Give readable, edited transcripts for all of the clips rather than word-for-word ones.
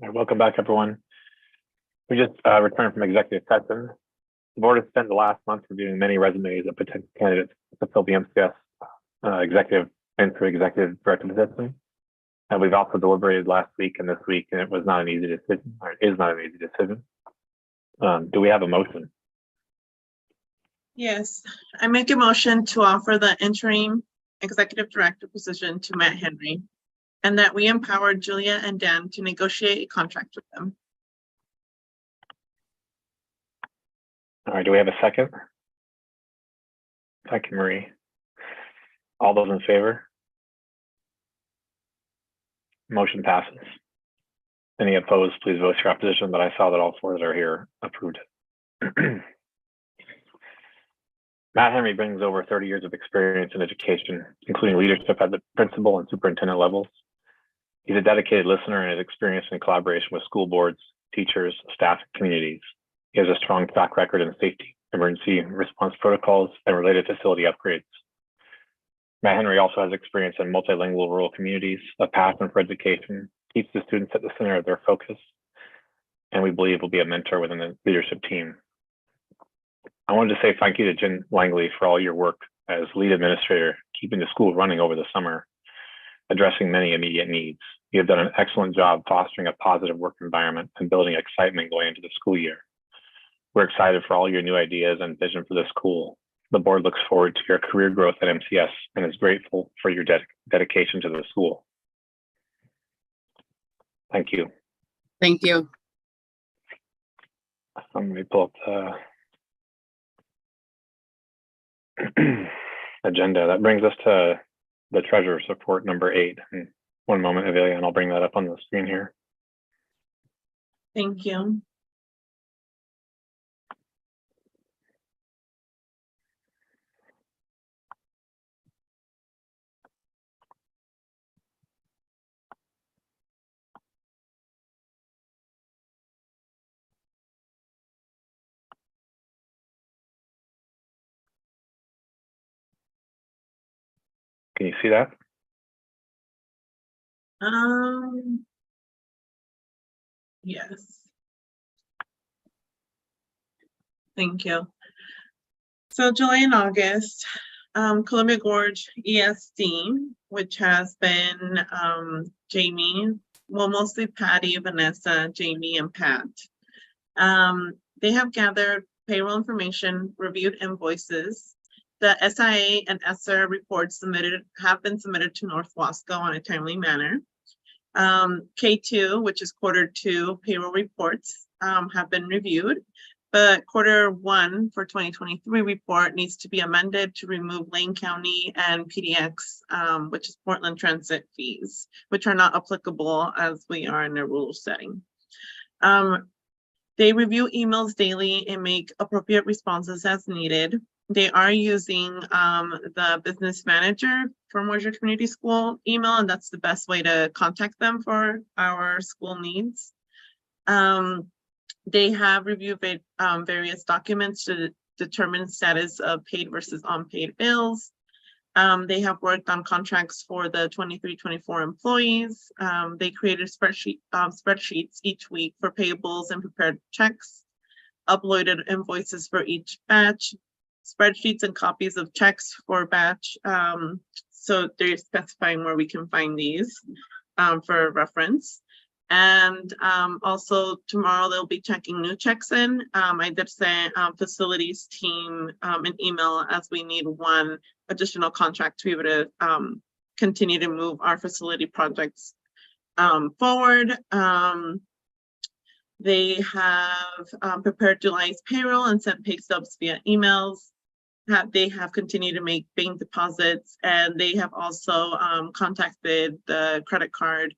Welcome back, everyone. We just returned from executive session. The board has spent the last month reviewing many resumes of potential candidates to fill the MCS executive and for executive director position. And we've also deliberated last week and this week, and it was not an easy decision, or it is not an easy decision. Do we have a motion? Yes, I make a motion to offer the interim executive director position to Matt Henry, and that we empower Julia and Dan to negotiate a contract with them. All right, do we have a second? Thank you, Marie. All those in favor? Motion passes. Any opposed, please vote your opposition, but I saw that all four that are here approved it. Matt Henry brings over 30 years of experience in education, including leadership at the principal and superintendent levels. He's a dedicated listener and is experienced in collaboration with school boards, teachers, staff, and communities. He has a strong track record in safety, emergency response protocols, and related facility upgrades. Matt Henry also has experience in multilingual rural communities, a passion for education, keeps the students at the center of their focus, and we believe will be a mentor within the leadership team. I wanted to say thank you to Jen Langley for all your work as lead administrator, keeping the school running over the summer, addressing many immediate needs. You have done an excellent job fostering a positive work environment and building excitement going into the school year. We're excited for all your new ideas and vision for the school. The board looks forward to your career growth at MCS and is grateful for your dedication to the school. Thank you. Thank you. Let me pull up the agenda. That brings us to the treasurer's report number 8. And one moment, Avelia, and I'll bring that up on the screen here. Thank you. Can you see that? Yes. Thank you. So July and August, Columbia Gorge ESD, which has been Jamie, well, mostly Patty, Vanessa, Jamie, and Pat. They have gathered payroll information, reviewed invoices. The SIA and ESSER reports have been submitted to North Wasco on a timely manner. K2, which is Q2 payroll reports, have been reviewed, but Q1 for 2023 report needs to be amended to remove Lane County and PDX, which is Portland Transit fees, which are not applicable as we are in a rural setting. They review emails daily and make appropriate responses as needed. They are using the business manager for Mosier Community School email, and that's the best way to contact them for our school needs. They have reviewed various documents to determine status of paid versus unpaid bills. They have worked on contracts for the 23-24 employees. They created spreadsheets each week for payables and prepared checks, uploaded invoices for each batch, spreadsheets and copies of checks for batch. So they're specifying where we can find these for reference. And also tomorrow they'll be checking new checks in. I did send facilities team an email as we need one additional contract to be able to continue to move our facility projects forward. They have prepared July's payroll and sent pay stubs via emails. They have continued to make bank deposits, and they have also contacted the credit card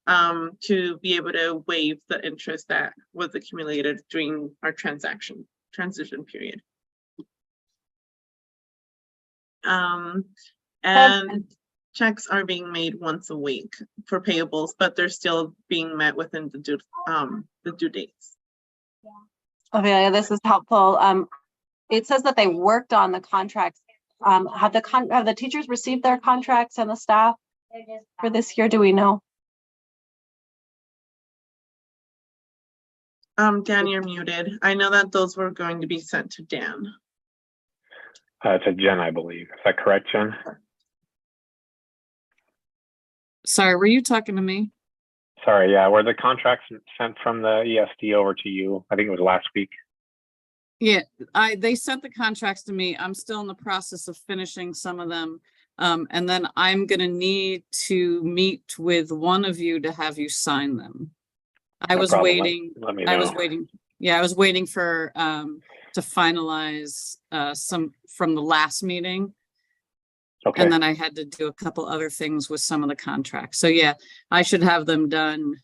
to be able to waive the interest that was accumulated during our transition period. And checks are being made once a week for payables, but they're still being met within the due dates. Okay, this is helpful. It says that they worked on the contracts. Have the teachers received their contracts and the staff for this year? Do we know? Dan, you're muted. I know that those were going to be sent to Dan. To Jen, I believe. Is that correct, Jen? Sorry, were you talking to me? Sorry, yeah. Were the contracts sent from the ESD over to you? I think it was last week. Yeah, they sent the contracts to me. I'm still in the process of finishing some of them. And then I'm gonna need to meet with one of you to have you sign them. I No was problem. waiting. Let me I know. was waiting. Yeah, I was waiting for to finalize some from the last meeting. Okay. And then I had to do a couple other things with some of the contracts. So yeah, I should have them done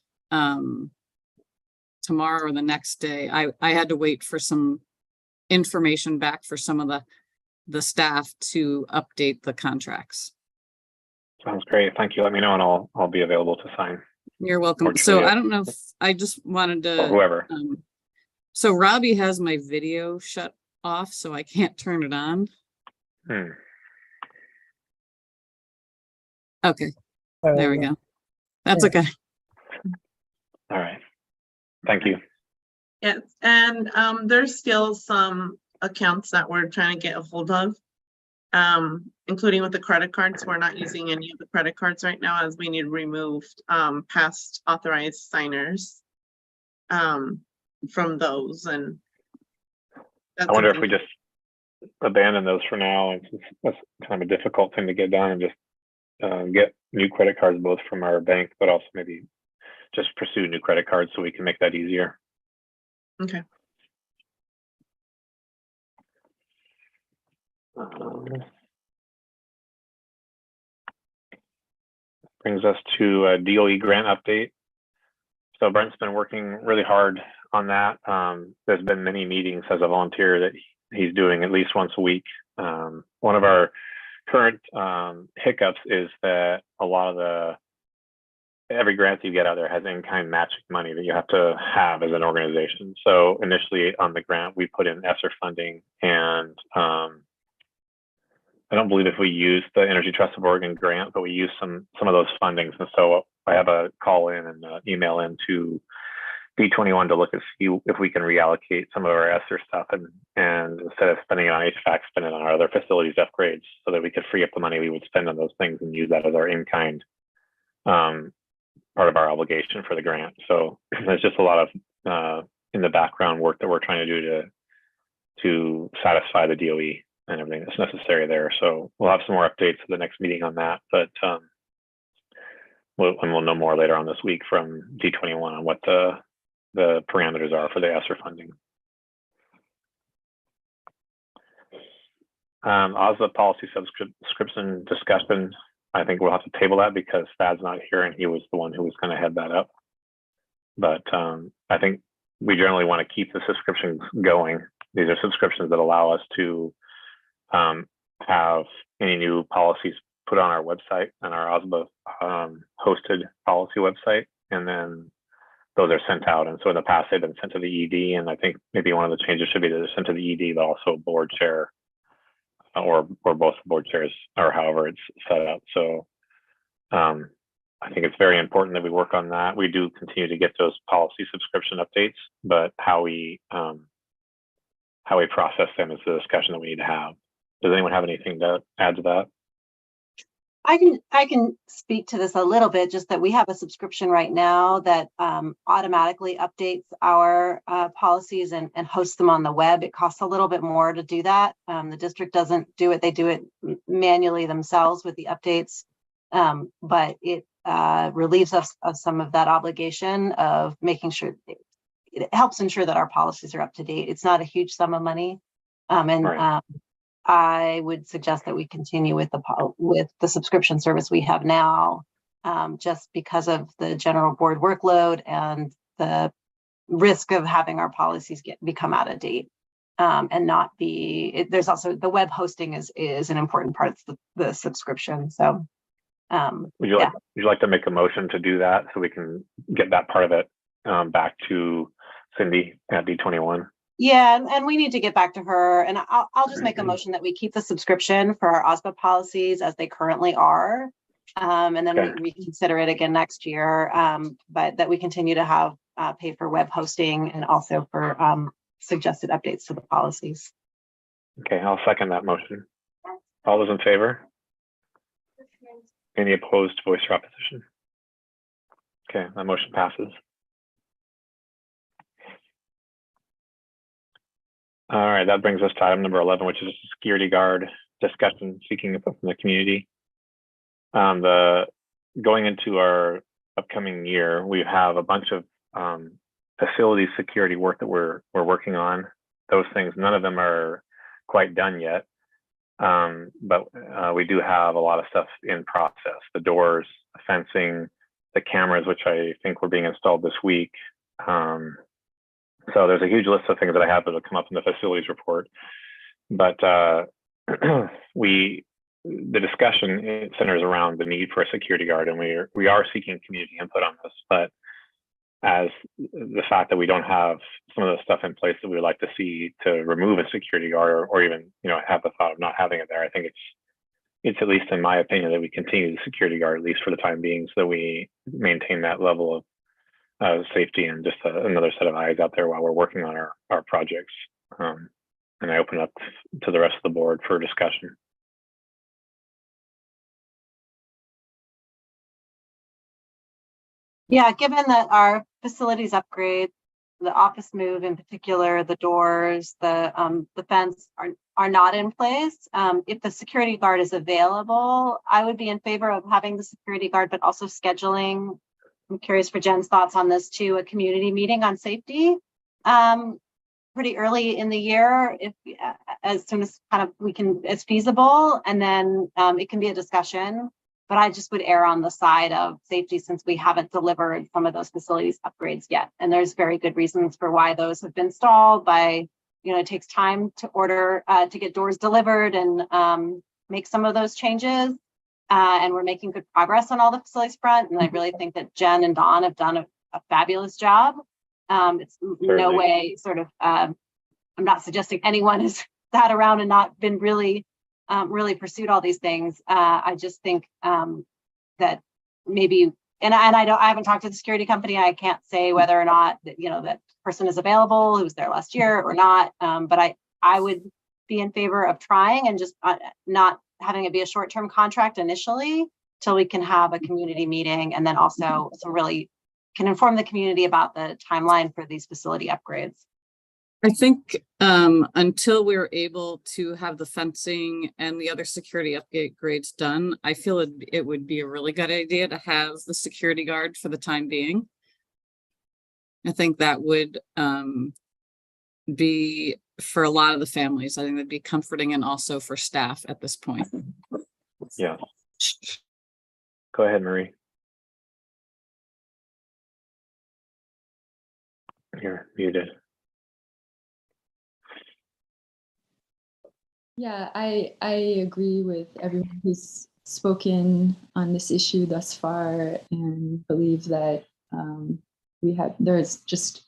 tomorrow or the next day. I had to wait for some information back for some of the staff to update the contracts. Sounds great. Thank you. Let me know and I'll be available to sign. You're welcome. Or So Julia. I don't know if I just wanted Or to whoever. so Robbie has my video shut off, so I can't turn it on. Okay, there we go. That's okay. All right. Thank you. Yes, and there's still some accounts that we're trying to get a hold of, including with the credit cards. We're not using any of the credit cards right now as we need removed past authorized signers from those. And I wonder if we just abandon those for now. That's kind of a difficult thing to get done, and just get new credit cards, both from our bank, but also maybe just pursue new credit cards so we can make that easier. Okay. Brings us to a DOE grant update. So Brent's been working really hard on that. There's been many meetings as a volunteer that he's doing at least once a week. One of our current hiccups is that a lot of every grant that you get out there has in-kind matching money that you have to have as an organization. So initially on the grant, we put in ESSER funding, and I don't believe if we used the Energy Trust of Oregon grant, but we used some of those fundings. And so I have a call in and email in to B21 to look and see if we can reallocate some of our ESSER stuff and instead of spending it on HVAC, spend it on our other facilities upgrades so that we could free up the money we would spend on those things and use that as our in-kind part of our obligation for the grant. So there's just a lot of in the background work that we're trying to do to satisfy the DOE and everything that's necessary there. So we'll have some more updates at the next meeting on that, but we'll know more later on this week from D21 on what the parameters are for the ESSER funding. OSBA policy subscription discussion. I think we'll have to table that because Thad's not here and he was the one who was going to head that up. But I think we generally want to keep the subscriptions going. These are subscriptions that allow us to have any new policies put on our website, on our OSBA hosted policy website, and then those are sent out. And so in the past, they've been sent to the ED, and I think maybe one of the changes should be that they're sent to the ED, but also board chair or both board chairs, or however it's set up. So I think it's very important that we work on that. We do continue to get those policy subscription updates, but how we process them is the discussion that we need to have. Does anyone have anything to add to that? I can speak to this a little bit, just that we have a subscription right now that automatically updates our policies and hosts them on the web. It costs a little bit more to do that. The district doesn't do it. They do it manually themselves with the updates, but it relieves us of some of that obligation of making sure it helps ensure that our policies are up to date. It's not a huge sum of money. Right. I would suggest that we continue with the subscription service we have now, just because of the general board workload and the risk of having our policies become out of date and not be. There's also the web hosting is an important part of the subscription. So, would you like to make a motion to do that so we can get that part of it back to Cindy at D21? Yeah, and we need to get back to her, and I'll just make a motion that we keep the subscription for our OSBA policies as they currently are, and then we reconsider it again next year, but that we continue to have pay for web hosting and also for suggested updates to the policies. Okay, I'll second that motion. All those in favor? Any opposed, voice your opposition? Okay, that motion passes. All right, that brings us to item number 11, which is a security guard discussion seeking input from the community. Going into our upcoming year, we have a bunch of facility security work that we're working on. Those things, none of them are quite done yet, but we do have a lot of stuff in process. The doors, the fencing, the cameras, which I think were being installed this week. So there's a huge list of things that I have that will come up in the facilities report. But the discussion centers around the need for a security guard, and we are seeking community input on this. But as the fact that we don't have some of the stuff in place that we would like to see to remove a security guard, or even have the thought of not having it there, I think it's at least in my opinion that we continue the security guard at least for the time being, so that we maintain that level of safety and just another set of eyes out there while we're working on our projects. And I open up to the rest of the board for discussion. Yeah, given that our facilities upgrade, the office move in particular, the doors, the fence are not in place. If the security guard is available, I would be in favor of having the security guard, but also scheduling. I'm curious for Jen's thoughts on this too, a community meeting on safety pretty early in the year, if as soon as it's feasible, and then it can be a discussion. But I just would err on the side of safety since we haven't delivered some of those facilities upgrades yet. And there's very good reasons for why those have been stalled by, it takes time to order, to get doors delivered and make some of those changes. And we're making good progress on all the facilities front. And I really think that Jen and Dawn have done a fabulous job. It's no way I'm not suggesting anyone has sat around and not been really pursued all these things. I just think that maybe, and I haven't talked to the security company. I can't say whether or not that person is available who was there last year or not. But I would be in favor of trying and just not having it be a short-term contract initially till we can have a community meeting, and then also really can inform the community about the timeline for these facility upgrades. I think until we're able to have the fencing and the other security upgrades done, I feel it would be a really good idea to have the security guard for the time being. I think that would be, for a lot of the families, I think that'd be comforting, and also for staff at this point. Yeah. Go ahead, Marie. You're muted. Yeah, I agree with everyone who's spoken on this issue thus far, and believe that there's just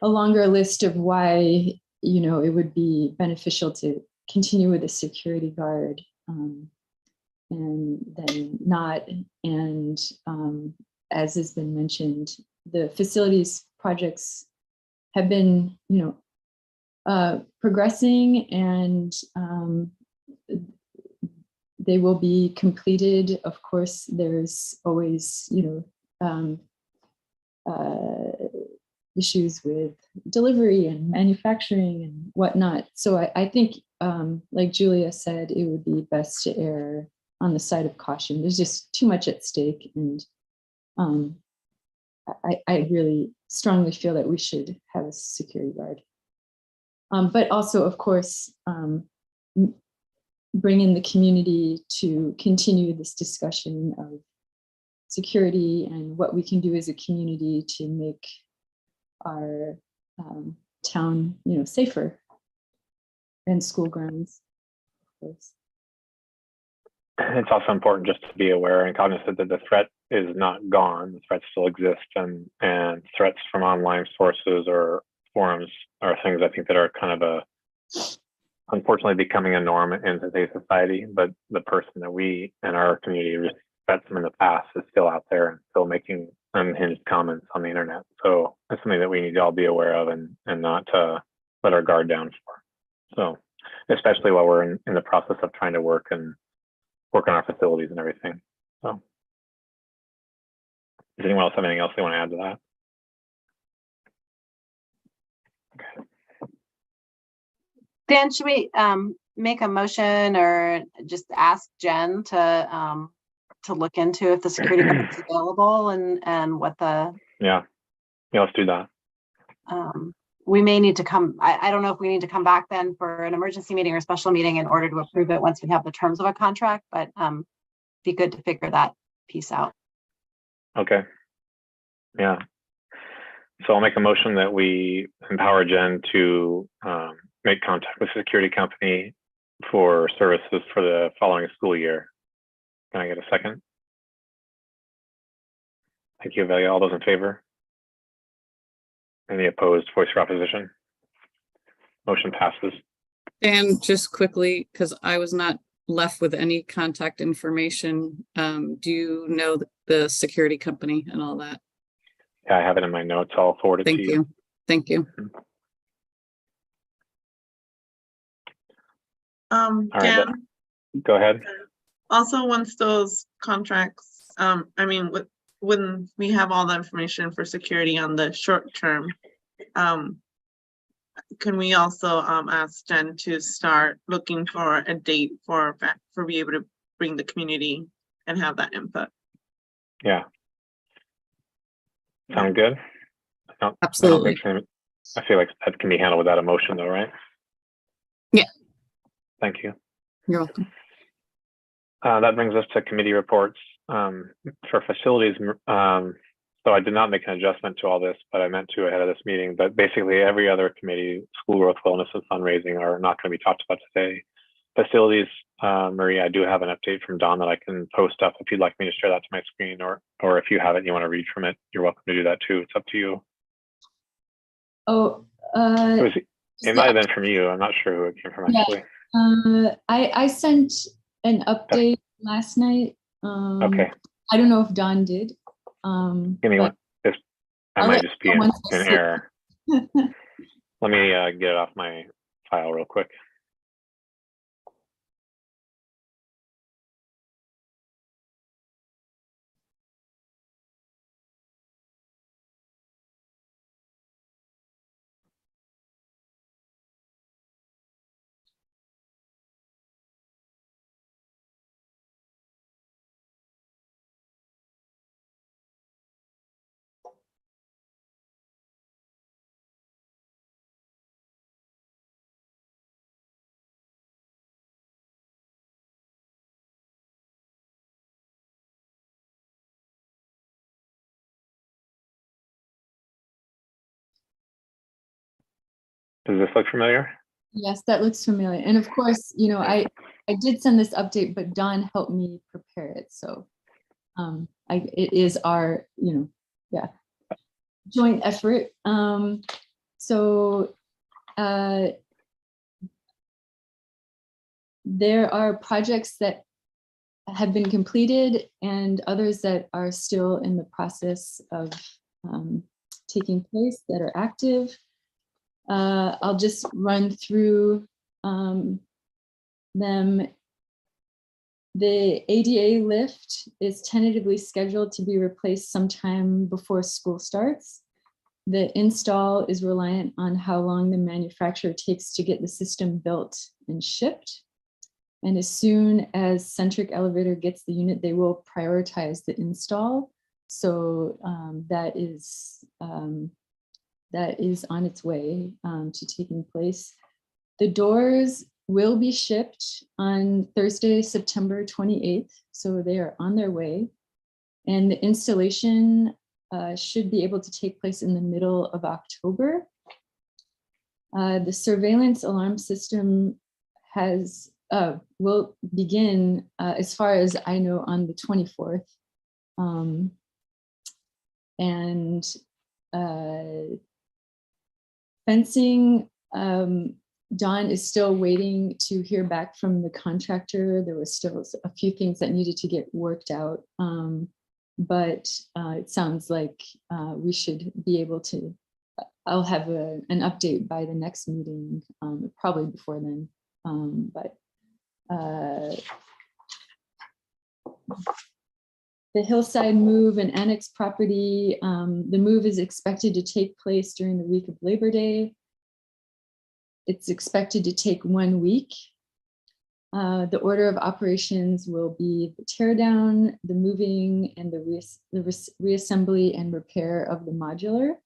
a longer list of why it would be beneficial to continue with a security guard and then not. And as has been mentioned, the facilities projects have been progressing, and they will be completed. Of course, there's always issues with delivery and manufacturing and whatnot. So I think, like Julia said, it would be best to err on the side of caution. There's just too much at stake, and I really strongly feel that we should have a security guard. But also, of course, bring in the community to continue this discussion of security and what we can do as a community to make our town, safer, and school grounds, of course. It's also important just to be aware and cognizant that the threat is not gone. The threat still exists, and threats from online sources or forums are things I think that are kind of unfortunately becoming a norm in today's society. But the person that we in our community respect from in the past is still out there and still making unhinged comments on the internet. So something that we need to all be aware of and not let our guard down for. So, especially while we're in the process of trying to work on our facilities and everything. So, does anyone else have anything else they want to add to that? Okay. Dan, should we make a motion or just ask Jen to look into if the security guard is available and what the Yeah, let's do that. We may need to come, I don't know if we need to come back then for an emergency meeting or special meeting in order to approve it once we have the terms of a contract, but be good to figure that piece out. Okay. Yeah. So I'll make a motion that we empower Jen to make contact with the security company for services for the following school year. Can I get a second? Thank you, Avelia. All those in favor? Any opposed? Voice for opposition? Motion passes. And just quickly, because I was not left with any contact information, do you know the security company and all that? Yeah, I have it in my notes. I'll forward it Thank to you. you. Thank you. All right, Dan, go ahead. also once those contracts, I mean, when we have all the information for security on the short term, can we also ask Jen to start looking for a date for be able to bring the community and have that input? Yeah. Sound good? Absolutely. I feel like that can be handled without emotion though, right? Yeah. Thank you. You're welcome. That brings us to committee reports for facilities. So I did not make an adjustment to all this, but I meant to ahead of this meeting. But basically every other committee, school growth, wellness, and fundraising are not going to be talked about today. Facilities, Marie, I do have an update from Dawn that I can post up if you'd like me to share that to my screen, or if you have it and you want to read from it, you're welcome to do that too. It's up to you. Oh, it might have been from you. I'm not sure who it came from actually. I sent an update last night. Okay. I don't know if Dawn did. Give me one. I might just be in error. Let me get it off my file real quick. Does this look familiar? Yes, that looks familiar. And of course, you know, I did send this update, but Dawn helped me prepare it. So it is our, joint effort. There are projects that have been completed and others that are still in the process of taking place that are active. I'll just run through them. The ADA lift is tentatively scheduled to be replaced sometime before school starts. The install is reliant on how long the manufacturer takes to get the system built and shipped. And as soon as Centric Elevator gets the unit, they will prioritize the install. So that is on its way to taking place. The doors will be shipped on Thursday, September 28th. So they are on their way. And the installation should be able to take place in the middle of October. The surveillance alarm system will begin, as far as I know, on the 24th. Fencing, Dawn is still waiting to hear back from the contractor. There was still a few things that needed to get worked out, but it sounds like we should be able to I'll have an update by the next meeting, probably before then. But the Hillside move and annex property, the move is expected to take place during the week of Labor Day. It's expected to take 1 week. The order of operations will be the tear down, the moving, and the reassembly and repair of the modular.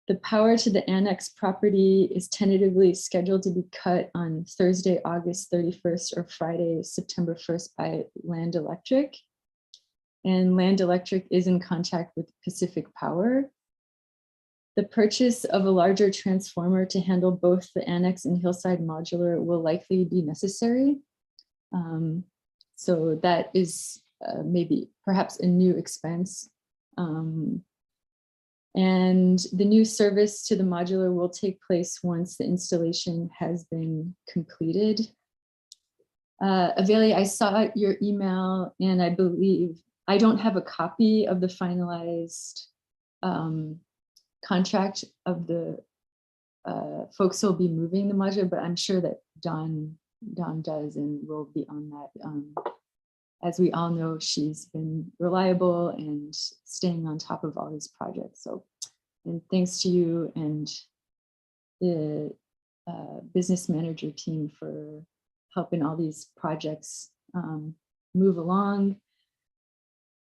The power to the annex property is tentatively scheduled to be cut on Thursday, August 31st or Friday, September 1st by Land Electric. And Land Electric is in contact with Pacific Power. The purchase of a larger transformer to handle both the annex and Hillside modular will likely be necessary. So that is maybe perhaps a new expense. And the new service to the modular will take place once the installation has been completed. Aveli, I saw your email, and I believe I don't have a copy of the finalized contract of the folks who will be moving the modular, but I'm sure that Dawn does and will be on that. As we all know, she's been reliable and staying on top of all these projects. So, and thanks to you and the business manager team for helping all these projects move along.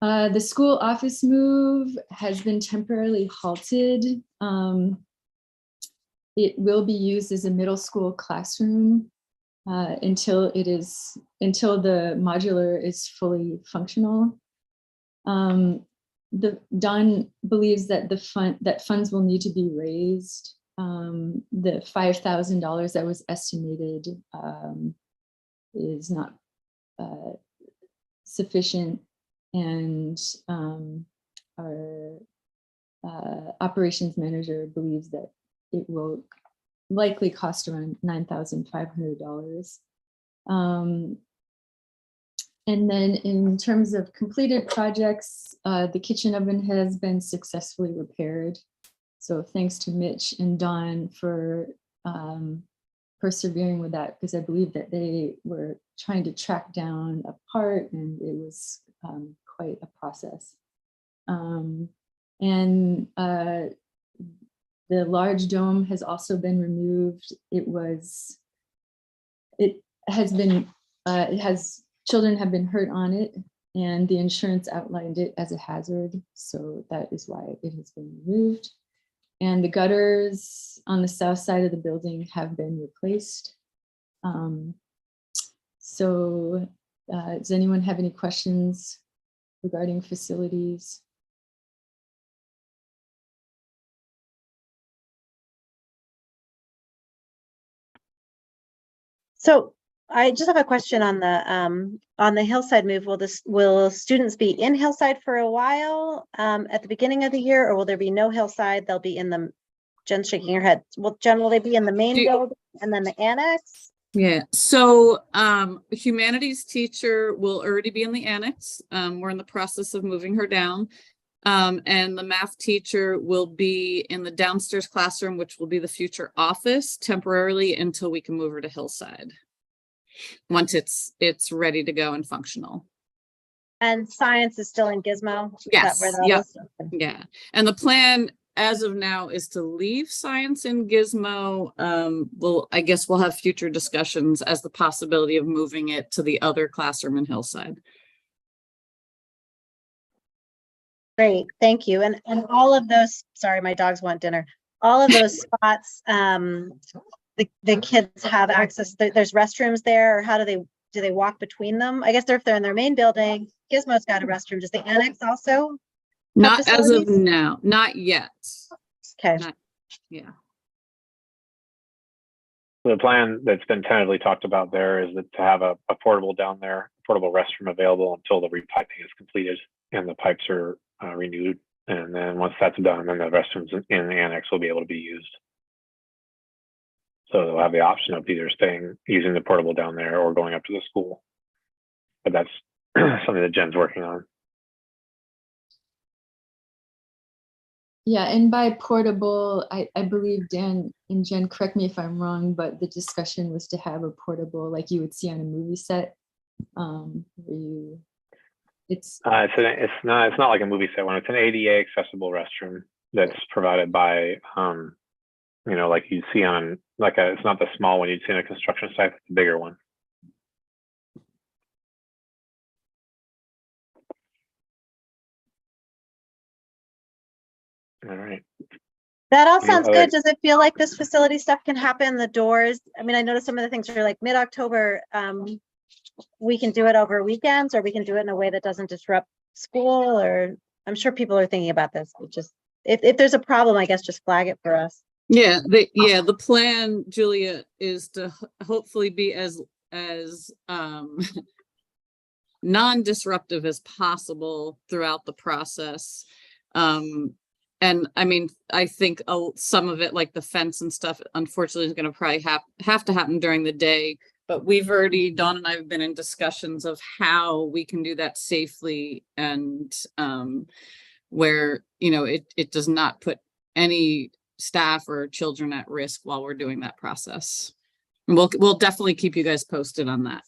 The school office move has been temporarily halted. It will be used as a middle school classroom until the modular is fully functional. Dawn believes that funds will need to be raised. The $5,000 that was estimated is not sufficient, and our operations manager believes that it will likely cost around $9,500. And then in terms of completed projects, the kitchen oven has been successfully repaired. So thanks to Mitch and Dawn for persevering with that, because I believe that they were trying to track down a part, and it was quite a process. The large dome has also been removed. Children have been hurt on it, and the insurance outlined it as a hazard. So that is why it has been removed. And the gutters on the south side of the building have been replaced. Does anyone have any questions regarding facilities? So I just have a question on the Hillside move. Will students be in Hillside for a while at the beginning of the year, or will there be no Hillside? They'll be in the, Jen's shaking her head. Will they be in the main building and then the annex? Yeah, so humanities teacher will already be in the annex. We're in the process of moving her down. And the math teacher will be in the downstairs classroom, which will be the future office temporarily until we can move her to Hillside, once it's ready to go and functional. And science is still in Gizmo? Yes, yeah. And the plan as of now is to leave science in Gizmo. I guess we'll have future discussions as the possibility of moving it to the other classroom in Hillside. Great, thank you. And all of those, sorry, my dogs want dinner. All of those spots, the kids have access, there's restrooms there, or how do they walk between them? I guess if they're in their main building, Gizmo's got a restroom. Does the annex also? Not as of now, not yet. Okay. Yeah. The plan that's been tentatively talked about there is that to have a portable down there, portable restroom available until the repiping is completed and the pipes are renewed. And then once that's done, then the restrooms in the annex will be able to be used. So they'll have the option of either using the portable down there or going up to the school. But that's something that Jen's working on. Yeah, and by portable, I believe Dan and Jen, correct me if I'm wrong, but the discussion was to have a portable like you would see on a movie set. Where you, it's It's not like a movie set one. It's an ADA accessible restroom that's provided by like you see on it's not the small one you'd see in a construction site, it's the bigger one. All right. That all Any sounds other- good. Does it feel like this facility stuff can happen? The doors, I mean, I noticed some of the things are like mid-October. We can do it over weekends, or we can do it in a way that doesn't disrupt school, or I'm sure people are thinking about this. But just if there's a problem, I guess just flag it for us. Yeah, the plan, Julia, is to hopefully be as non-disruptive as possible throughout the process. And I mean, I think some of it, like the fence and stuff, unfortunately is going to probably have to happen during the day. But Dawn and I have been in discussions of how we can do that safely and where, it does not put any staff or children at risk while we're doing that process. And we'll definitely keep you guys posted on that.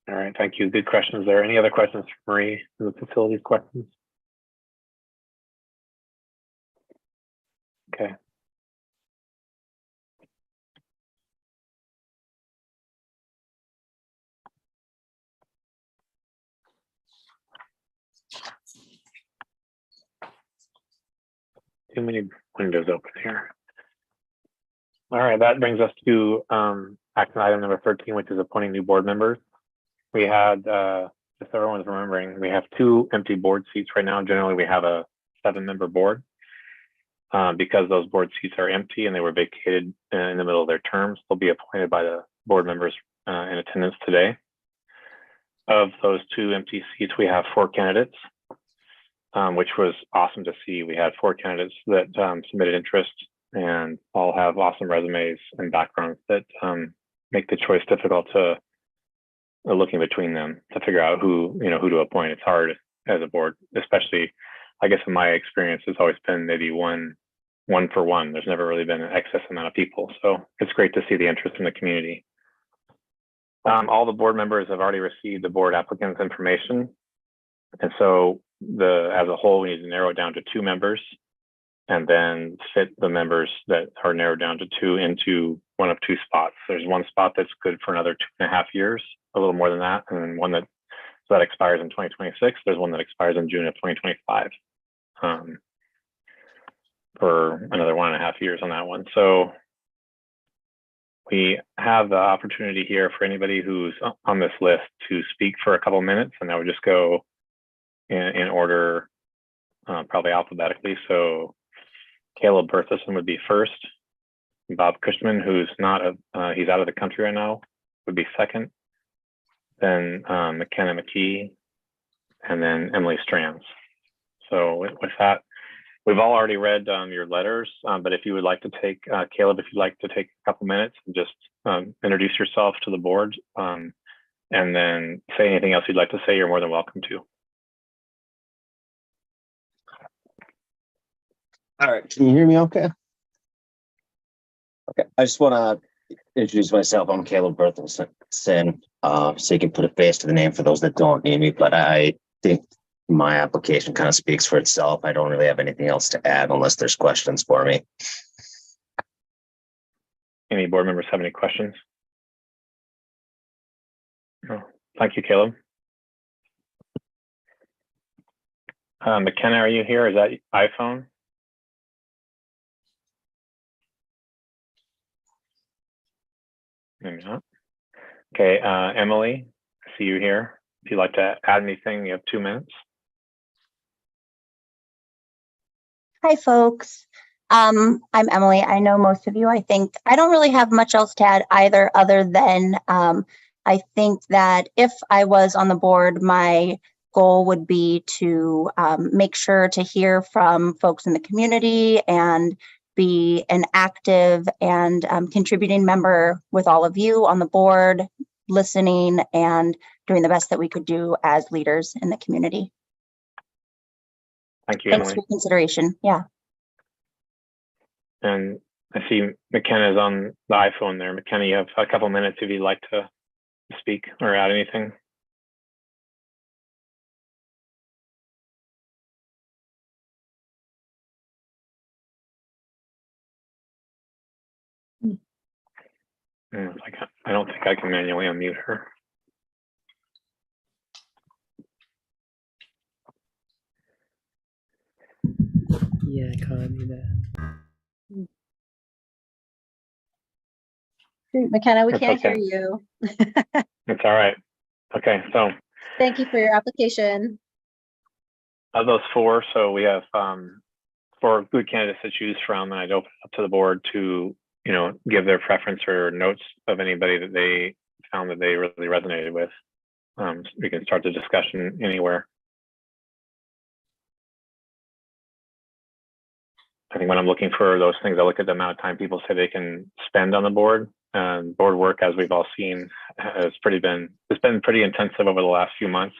All right, thank you. Good questions there. Any other questions for Marie in the facilities questions? Okay. Too many windows open here. All right, that brings us to action item number 13, which is appointing new board members. We had, just so everyone's remembering, we have 2 empty board seats right now. Generally, we have a 7-member board. Because those board seats are empty and they were vacated in the middle of their terms, they'll be appointed by the board members in attendance today. Of those 2 empty seats, we have 4 candidates, which was awesome to see. We had 4 candidates that submitted interest and all have awesome resumes and backgrounds that make the choice difficult to looking between them to figure out who to appoint. It's hard as a board, especially, I guess in my experience, it's always been maybe one for one. There's never really been an excess amount of people. So it's great to see the interest in the community. All the board members have already received the board applicants' information. And so as a whole, we need to narrow it down to 2 members and then fit the members that are narrowed down to 2 into one of 2 spots. There's one spot that's good for another 2.5 years, a little more than that, and then one that expires in 2026. There's one that expires in June of 2025 for another 1.5 years on that one. So we have the opportunity here for anybody who's on this list to speak for a couple minutes, and I would just go in order, probably alphabetically. So Caleb Bertheson would be first. Bob Cushman, who's he's out of the country right now, would be second. Then McKenna McKee, and then Emily Strands. So with that, we've all already read your letters, but if you would like to take, Caleb, if you'd like to take a couple minutes and just introduce yourself to the board, and then say anything else you'd like to say, you're more than welcome to. All right, can you hear me okay? Okay, I just want to introduce myself. I'm Caleb Berthelson, so you can put a face to the name for those that don't need me, but I think my application kind of speaks for itself. I don't really have anything else to add unless there's questions for me. Any board members have any questions? No. Thank you, Caleb. McKenna, are you here? Is that iPhone? Maybe not. Okay, Emily, I see you here. If you'd like to add anything, you have 2 minutes. Hi, folks. I'm Emily. I know most of you. I think I don't really have much else to add either, other than I think that if I was on the board, my goal would be to make sure to hear from folks in the community and be an active and contributing member with all of you on the board, listening and doing the best that we could do as leaders in the community. Thank you, Thanks Emily. for consideration. Yeah. And I see McKenna is on the iPhone there. McKenna, you have a couple minutes if you'd like to speak or add anything. I don't think I can manually unmute her. Yeah, I can't do that. McKenna, we That's can't hear okay. you. It's all right. Okay, so Thank you for your application. of those four, so we have 4 good candidates to choose from, and I'd open it up to the board to, give their preference or notes of anybody that they found that they really resonated with. We can start the discussion anywhere. I think when I'm looking for those things, I look at the amount of time people say they can spend on the board. And board work, as we've all seen, it's been pretty intensive over the last few months.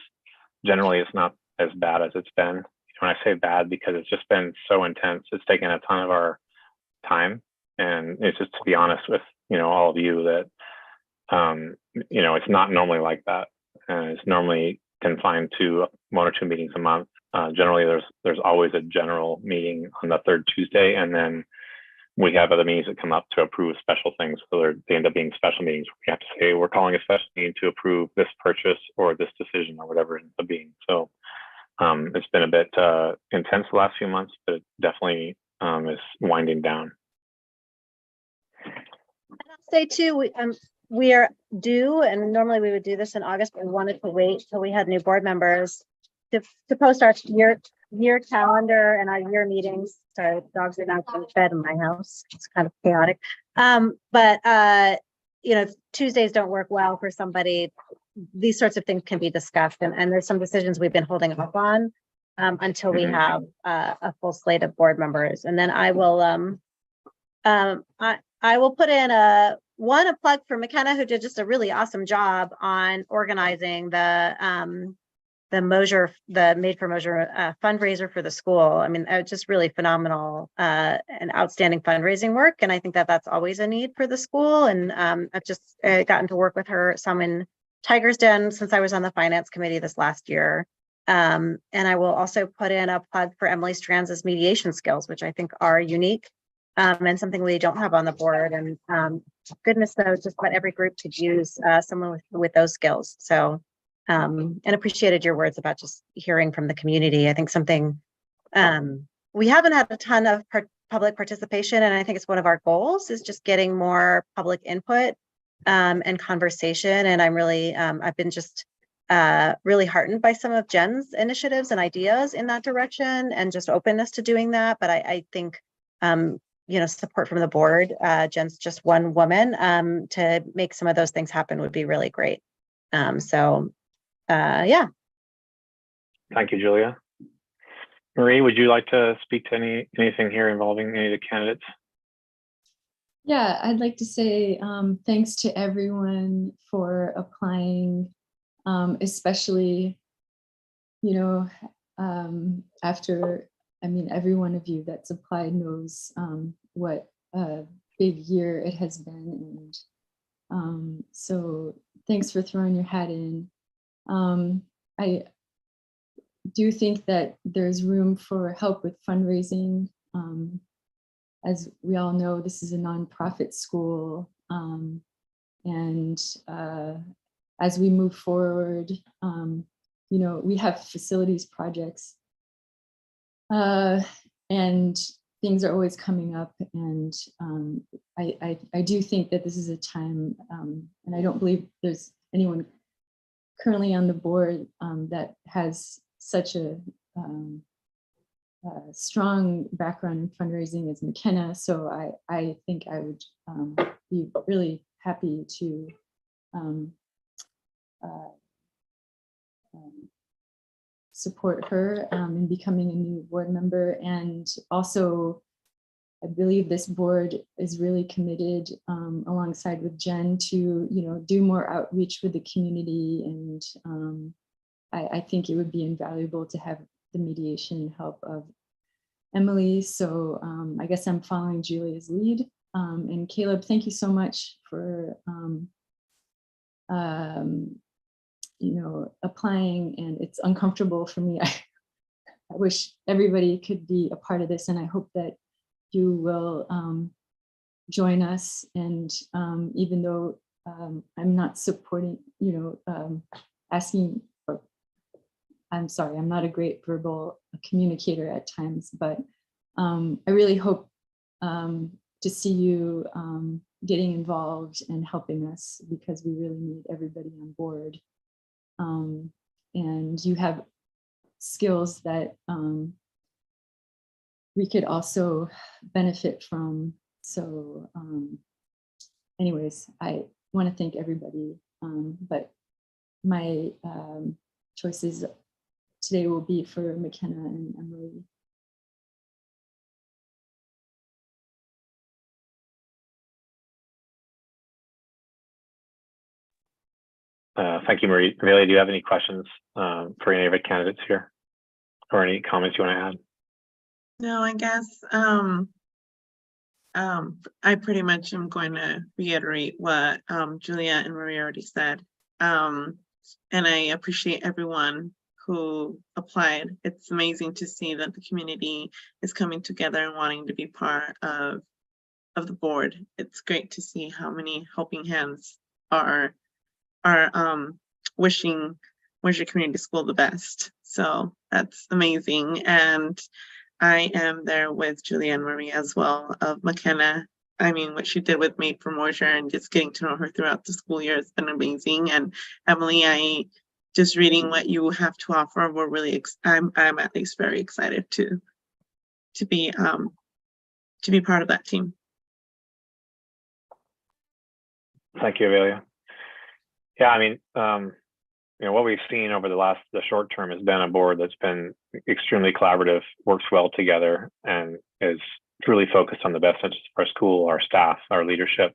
Generally, it's not as bad as it's been. When I say bad, because it's just been so intense, it's taken a ton of our time. And it's just to be honest with all of you that it's not normally like that. It's normally confined to 1 or 2 meetings a month. Generally, there's always a general meeting on the 3rd Tuesday, and then we have other meetings that come up to approve special things. So they end up being special meetings. We have to say we're calling a special meeting to approve this purchase or this decision or whatever it ends up being. So it's been a bit intense the last few months, but it definitely is winding down. And I'll say too, we are due, and normally we would do this in August, but we wanted to wait till we had new board members to post our year calendar and our year meetings. Sorry, the dogs are not getting fed in my house. It's kind of chaotic. But if Tuesdays don't work well for somebody, these sorts of things can be discussed. And there's some decisions we've been holding up on until we have a full slate of board members. And then I will I will put in a plug for McKenna, who did just a really awesome job on organizing the Mosier, the Made for Mosier fundraiser for the school. I mean, just really phenomenal and outstanding fundraising work. And I think that that's always a need for the school. And I've just gotten to work with her some in Tiger's Den since I was on the finance committee this last year. And I will also put in a plug for Emily Strands' mediation skills, which I think are unique and something we don't have on the board. And goodness knows just about every group could use someone with those skills. So and appreciated your words about just hearing from the community. I think something we haven't had a ton of public participation, and I think it's one of our goals is just getting more public input and conversation. And I'm really I've been just really heartened by some of Jen's initiatives and ideas in that direction, and just openness to doing that. But I think support from the board. Jen's just one woman to make some of those things happen would be really great. Yeah. Thank you, Julia. Marie, would you like to speak to anything here involving any of the candidates? Yeah, I'd like to say thanks to everyone for applying, especially, after, every one of you that's applied knows what a big year it has been. And so thanks for throwing your hat in. I do think that there's room for help with fundraising. As we all know, this is a nonprofit school. And as we move forward, we have facilities projects and things are always coming up. And I do think that this is a time, and I don't believe there's anyone currently on the board that has such a strong background in fundraising as McKenna. So I think I would be really happy to support her in becoming a new board member. And also, I believe this board is really committed alongside with Jen to, do more outreach with the community. And I think it would be invaluable to have the mediation help of Emily. So I guess I'm following Julia's lead. And Caleb, thank you so much for, applying, and it's uncomfortable for me. I wish everybody could be a part of this, and I hope that you will join us. And even though I'm not supporting, asking, or I'm sorry, I'm not a great verbal communicator at times, but I really hope to see you getting involved and helping us, because we really need everybody on board. And you have skills that we could also benefit from. So anyways, I want to thank everybody, but my choices today will be for McKenna and Emily. Thank you, Marie. Amelia, do you have any questions for any of the candidates here, or any comments you want to add? No, I guess I pretty much am going to reiterate what Julia and Marie already said. And I appreciate everyone who applied. It's amazing to see that the community is coming together and wanting to be part of the board. It's great to see how many helping hands are wishing Mosier Community School the best. So that's amazing. And I am there with Julia and Marie as well of McKenna. I mean, what she did with me for Mosier and just getting to know her throughout the school year has been amazing. And Emily, I just reading what you have to offer, we're really, I'm at least very excited to be part of that team. Thank you, Amelia. Yeah, I mean, what we've seen over the short term has been a board that's been extremely collaborative, works well together, and is truly focused on the best interests of our school, our staff, our leadership.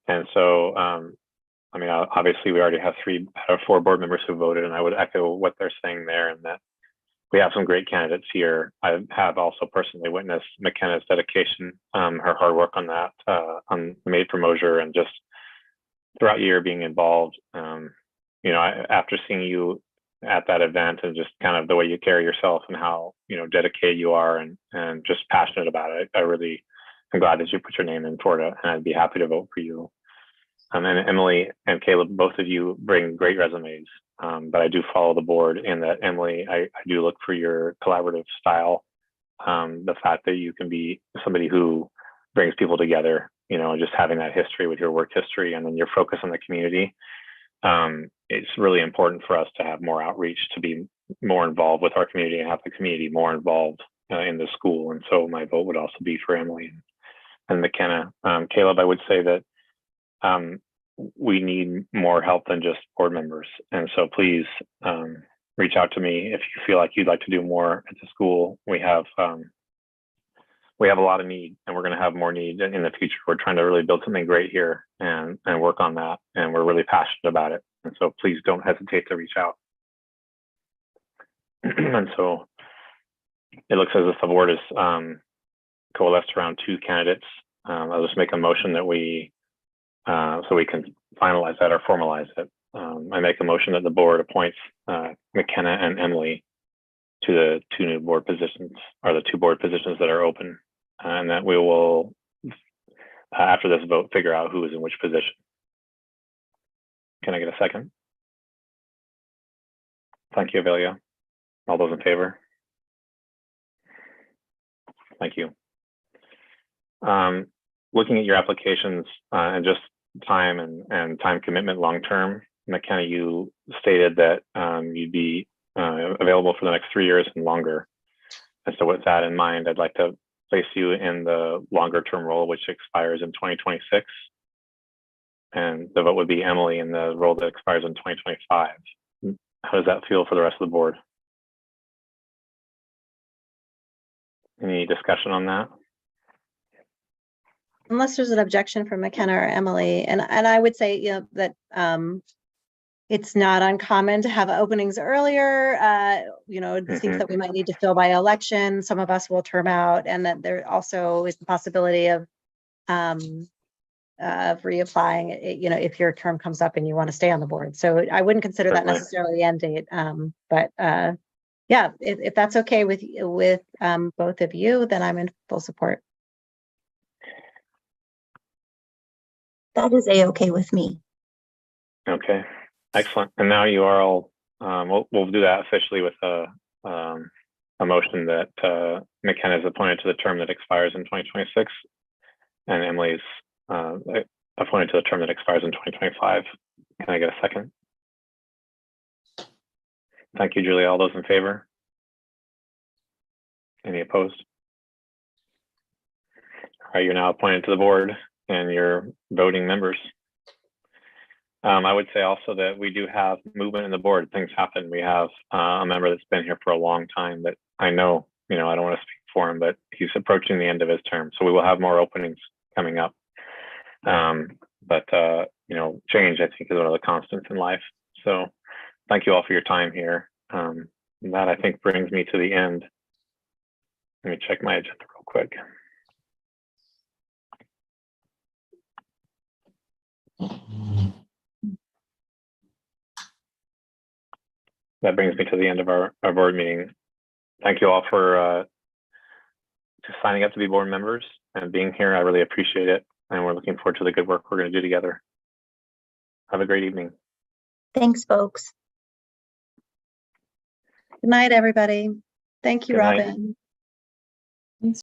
And so, I mean, obviously we already have 3 out of 4 board members who voted, and I would echo what they're saying there, and that we have some great candidates here. I have also personally witnessed McKenna's dedication, her hard work on that, on Made for Mosier, and just throughout the year being involved. After seeing you at that event and just kind of the way you carry yourself and how, dedicated you are and just passionate about it, I really am glad that you put your name in for it, and I'd be happy to vote for you. And Emily and Caleb, both of you bring great resumes, but I do follow the board in that, Emily, I do look for your collaborative style, the fact that you can be somebody who brings people together, just having that history with your work history and then your focus on the community. It's really important for us to have more outreach, to be more involved with our community and have the community more involved in the school. And so my vote would also be for Emily and McKenna. Caleb, I would say that we need more help than just board members. And so please reach out to me if you feel like you'd like to do more at the school. We have a lot of need, and we're going to have more need in the future. We're trying to really build something great here and work on that. And we're really passionate about it. And so please don't hesitate to reach out. And so it looks as if the board is coalesced around 2 candidates. I'll just make a motion that so we can finalize that or formalize it. I make a motion that the board appoints McKenna and Emily to the 2 new board positions, or the 2 board positions that are open, and that we will, after this vote, figure out who is in which position. Can I get a second? Thank you, Avelia. All those in favor? Thank you. Looking at your applications and just time and time commitment long-term, McKenna, you stated that you'd be available for the next 3 years and longer. And so with that in mind, I'd like to place you in the longer term role, which expires in 2026. And the vote would be Emily in the role that expires in 2025. How does that feel for the rest of the board? Any discussion on that? unless there's an objection from McKenna or Emily, and I would say, you know, that it's not uncommon to have openings earlier. You know, seats that we might need to fill by election. Some of us will term out, and that there also is the possibility of reapplying, you know, if your term comes up and you want to stay on the board. So I wouldn't consider that Certainly. necessarily the end date. But yeah, if that's okay with both of you, then I'm in full support. That is a-okay with me. Okay, excellent. And now you are all, we'll do that officially with a motion that McKenna is appointed to the term that expires in 2026, and Emily's appointed to the term that expires in 2025. Can I get a second? Thank you, Julie. All those in favor? Any opposed? All right, you're now appointed to the board and you're voting members. I would say also that we do have movement in the board. Things happen. We have a member that's been here for a long time that I know, you know, I don't want to speak for him, but he's approaching the end of his term. So we will have more openings coming up. You know, change, I think, is one of the constants in life. So thank you all for your time here. That, I think, brings me to the end. Let me check my agenda real quick. That brings me to the end of our board meeting. Thank you all for just signing up to be board members and being here. I really appreciate it. And we're looking forward to the good work we're going to do together. Have a great evening. Thanks, folks. Good night, everybody. Thank you, Good night. Robin.